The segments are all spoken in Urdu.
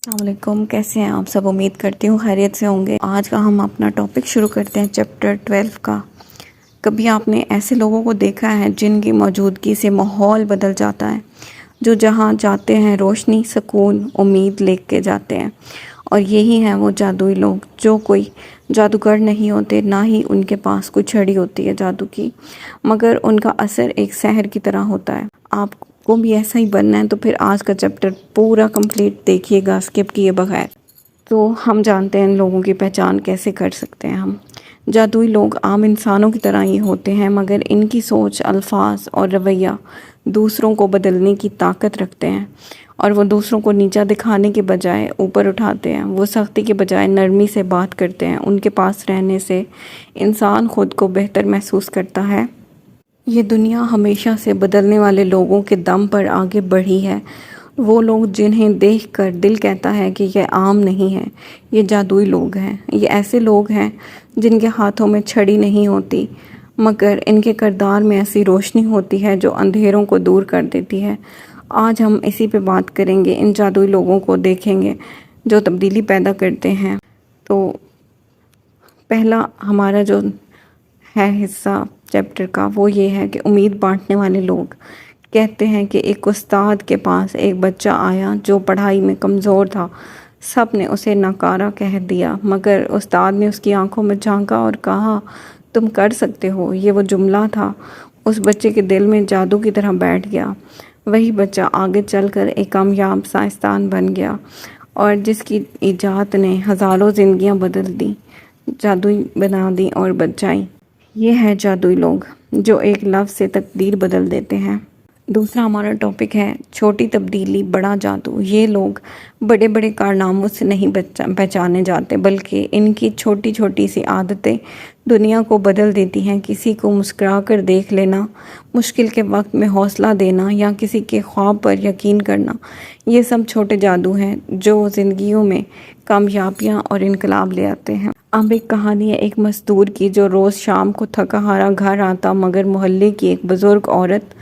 السلام علیکم، کیسے ہیں آپ سب؟ امید کرتی ہوں خیریت سے ہوں گے۔ آج کا ہم اپنا ٹاپک شروع کرتے ہیں چیپٹر 12 کا۔ کبھی آپ نے ایسے لوگوں کو دیکھا ہے جن کی موجودگی سے ماحول بدل جاتا ہے، جو جہاں جاتے ہیں روشنی، سکون، امید لے کے جاتے ہیں؟ اور یہی ہیں وہ جادوئی لوگ، جو کوئی جادوگر نہیں ہوتے، نہ ہی ان کے پاس کوئی چھڑی ہوتی ہے جادو کی، مگر ان کا اثر ایک سحر کی طرح ہوتا ہے۔ آپ کو بھی ایسا ہی بننا ہے تو پھر آج کا چیپٹر پورا کمپلیٹ دیکھیے گا اسکپ کیے بغیر۔ تو ہم جانتے ہیں ان لوگوں کی پہچان کیسے کر سکتے ہیں ہم۔ جادوئی لوگ عام انسانوں کی طرح ہی ہوتے ہیں، مگر ان کی سوچ، الفاظ اور رویہ دوسروں کو بدلنے کی طاقت رکھتے ہیں، اور وہ دوسروں کو نیچا دکھانے کے بجائے اوپر اٹھاتے ہیں۔ وہ سختی کے بجائے نرمی سے بات کرتے ہیں۔ ان کے پاس رہنے سے انسان خود کو بہتر محسوس کرتا ہے۔ یہ دنیا ہمیشہ سے بدلنے والے لوگوں کے دم پر آگے بڑھی ہے۔ وہ لوگ جنہیں دیکھ کر دل کہتا ہے کہ یہ عام نہیں ہے، یہ جادوئی لوگ ہیں۔ یہ ایسے لوگ ہیں جن کے ہاتھوں میں چھڑی نہیں ہوتی، مگر ان کے کردار میں ایسی روشنی ہوتی ہے جو اندھیروں کو دور کر دیتی ہے۔ آج ہم اسی پہ بات کریں گے، ان جادوئی لوگوں کو دیکھیں گے جو تبدیلی پیدا کرتے ہیں۔ تو پہلا ہمارا جو ہے حصہ چیپٹر کا وہ یہ ہے کہ امید بانٹنے والے لوگ۔ کہتے ہیں کہ ایک استاد کے پاس ایک بچہ آیا جو پڑھائی میں کمزور تھا۔ سب نے اسے ناکارہ کہہ دیا، مگر استاد نے اس کی آنکھوں میں جھانکا اور کہا، تم کر سکتے ہو۔ یہ وہ جملہ تھا اس بچے کے دل میں جادو کی طرح بیٹھ گیا۔ وہی بچہ آگے چل کر ایک کامیاب سائنسدان بن گیا، اور جس کی ایجاد نے ہزاروں زندگیاں بدل دیں، جادوئی بنا دیں اور بچائیں۔ یہ ہے جادوئی لوگ جو ایک لفظ سے تقدیر بدل دیتے ہیں۔ دوسرا ہمارا ٹاپک ہے چھوٹی تبدیلی بڑا جادو۔ یہ لوگ بڑے بڑے کارناموں سے نہیں پہچانے جاتے، بلکہ ان کی چھوٹی چھوٹی سی عادتیں دنیا کو بدل دیتی ہیں۔ کسی کو مسکرا کر دیکھ لینا، مشکل کے وقت میں حوصلہ دینا، یا کسی کے خواب پر یقین کرنا، یہ سب چھوٹے جادو ہیں جو زندگیوں میں کامیابیاں اور انقلاب لے آتے ہیں۔ اب ایک کہانی ہے ایک مزدور کی جو روز شام کو تھکا ہارا گھر آتا، مگر محلے کی ایک بزرگ عورت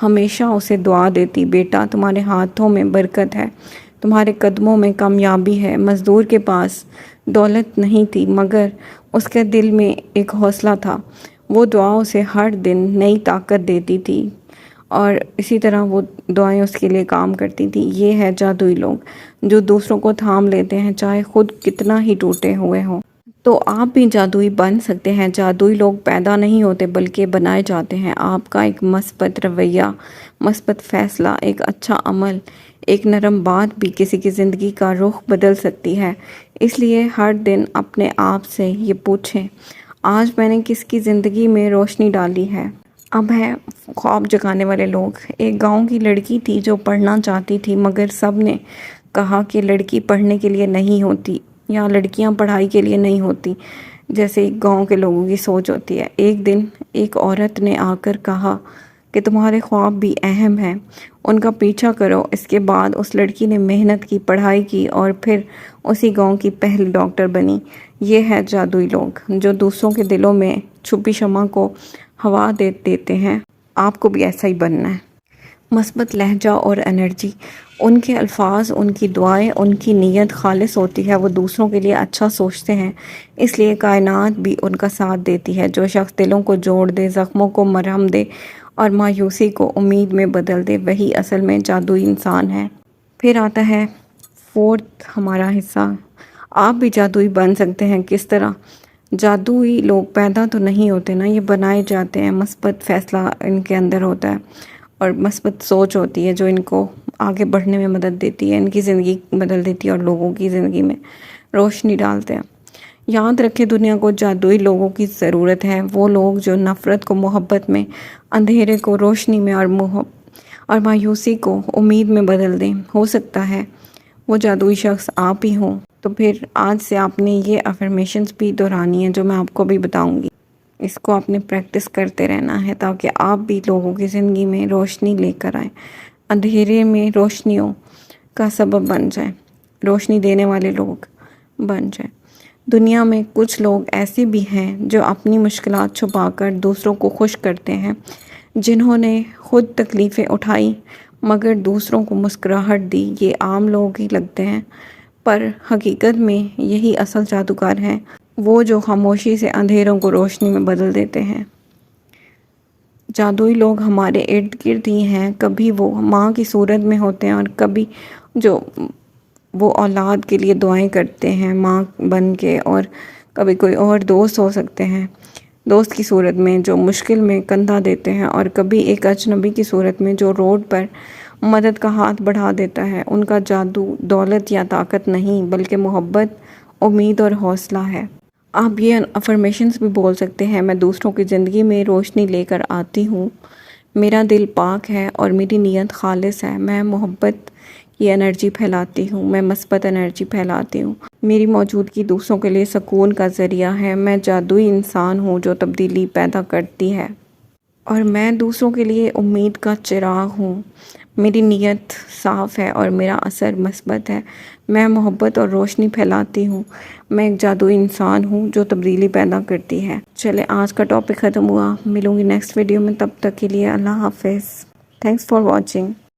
ہمیشہ اسے دعا دیتی، بیٹا تمہارے ہاتھوں میں برکت ہے، تمہارے قدموں میں کامیابی ہے۔ مزدور کے پاس دولت نہیں تھی، مگر اس کے دل میں ایک حوصلہ تھا۔ وہ دعا اسے ہر دن نئی طاقت دیتی تھی، اور اسی طرح وہ دعائیں اس کے لیے کام کرتی تھی۔ یہ ہے جادوئی لوگ جو دوسروں کو تھام لیتے ہیں، چاہے خود کتنا ہی ٹوٹے ہوئے ہوں۔ تو آپ بھی جادوئی بن سکتے ہیں۔ جادوئی لوگ پیدا نہیں ہوتے بلکہ بنائے جاتے ہیں۔ آپ کا ایک مثبت رویہ، مثبت فیصلہ، ایک اچھا عمل، ایک نرم بات بھی کسی کی زندگی کا رخ بدل سکتی ہے۔ اس لیے ہر دن اپنے آپ سے یہ پوچھیں، آج میں نے کس کی زندگی میں روشنی ڈالی ہے؟ اب ہے خواب جگانے والے لوگ۔ ایک گاؤں کی لڑکی تھی جو پڑھنا چاہتی تھی، مگر سب نے کہا کہ لڑکی پڑھنے کے لیے نہیں ہوتی، یا لڑکیاں پڑھائی کے لیے نہیں ہوتی، جیسے گاؤں کے لوگوں کی سوچ ہوتی ہے۔ ایک دن ایک عورت نے آ کر کہا کہ تمہارے خواب بھی اہم ہیں، ان کا پیچھا کرو۔ اس کے بعد اس لڑکی نے محنت کی، پڑھائی کی، اور پھر اسی گاؤں کی پہلی ڈاکٹر بنی۔ یہ ہے جادوئی لوگ جو دوسروں کے دلوں میں چھپی شمع کو ہوا دے دیتے ہیں۔ آپ کو بھی ایسا ہی بننا ہے۔ مثبت لہجہ اور انرجی، ان کے الفاظ، ان کی دعائیں، ان کی نیت خالص ہوتی ہے۔ وہ دوسروں کے لیے اچھا سوچتے ہیں، اس لیے کائنات بھی ان کا ساتھ دیتی ہے۔ جو شخص دلوں کو جوڑ دے، زخموں کو مرہم دے اور مایوسی کو امید میں بدل دے، وہی اصل میں جادوئی انسان ہے۔ پھر آتا ہے فورتھ ہمارا حصہ، آپ بھی جادوئی بن سکتے ہیں۔ کس طرح؟ جادوئی لوگ پیدا تو نہیں ہوتے نا، یہ بنائے جاتے ہیں۔ مثبت فیصلہ ان کے اندر ہوتا ہے، اور مثبت سوچ ہوتی ہے جو ان کو آگے بڑھنے میں مدد دیتی ہے، ان کی زندگی بدل دیتی ہے اور لوگوں کی زندگی میں روشنی ڈالتے ہیں۔ یاد رکھیں، دنیا کو جادوئی لوگوں کی ضرورت ہے۔ وہ لوگ جو نفرت کو محبت میں، اندھیرے کو روشنی میں، اور مایوسی کو امید میں بدل دیں۔ ہو سکتا ہے وہ جادوئی شخص آپ ہی ہوں۔ تو پھر آج سے آپ نے یہ افرمیشنز بھی دہرانی ہیں جو میں آپ کو بھی بتاؤں گی۔ اس کو آپ نے پریکٹس کرتے رہنا ہے تاکہ آپ بھی لوگوں کی زندگی میں روشنی لے کر آئیں، اندھیرے میں روشنیوں کا سبب بن جائیں، روشنی دینے والے لوگ بن جائیں۔ دنیا میں کچھ لوگ ایسے بھی ہیں جو اپنی مشکلات چھپا کر دوسروں کو خوش کرتے ہیں، جنہوں نے خود تکلیفیں اٹھائی مگر دوسروں کو مسکراہٹ دی۔ یہ عام لوگ ہی لگتے ہیں، پر حقیقت میں یہی اصل جادوگر ہیں، وہ جو خاموشی سے اندھیروں کو روشنی میں بدل دیتے ہیں۔ جادوئی لوگ ہمارے ارد گرد ہی ہیں، کبھی وہ ماں کی صورت میں ہوتے ہیں اور کبھی جو وہ اولاد کے لیے دعائیں کرتے ہیں ماں بن کے، اور کبھی کوئی اور دوست ہو سکتے ہیں دوست کی صورت میں جو مشکل میں کندھا دیتے ہیں، اور کبھی ایک اجنبی کی صورت میں جو روڈ پر مدد کا ہاتھ بڑھا دیتا ہے۔ ان کا جادو دولت یا طاقت نہیں بلکہ محبت، امید اور حوصلہ ہے۔ آپ یہ افرمیشنز بھی بول سکتے ہیں: میں دوسروں کی زندگی میں روشنی لے کر آتی ہوں، میرا دل پاک ہے اور میری نیت خالص ہے، میں محبت کی انرجی پھیلاتی ہوں، میں مثبت انرجی پھیلاتی ہوں، میری موجودگی دوسروں کے لیے سکون کا ذریعہ ہے، میں جادوئی انسان ہوں جو تبدیلی پیدا کرتی ہے، اور میں دوسروں کے لیے امید کا چراغ ہوں، میری نیت صاف ہے اور میرا اثر مثبت ہے، میں محبت اور روشنی پھیلاتی ہوں، میں ایک جادوئی انسان ہوں جو تبدیلی پیدا کرتی ہے۔ چلے آج کا ٹاپک ختم ہوا، ملوں گی نیکسٹ ویڈیو میں، تب تک کے لیے اللہ حافظ۔ Thanks for watching.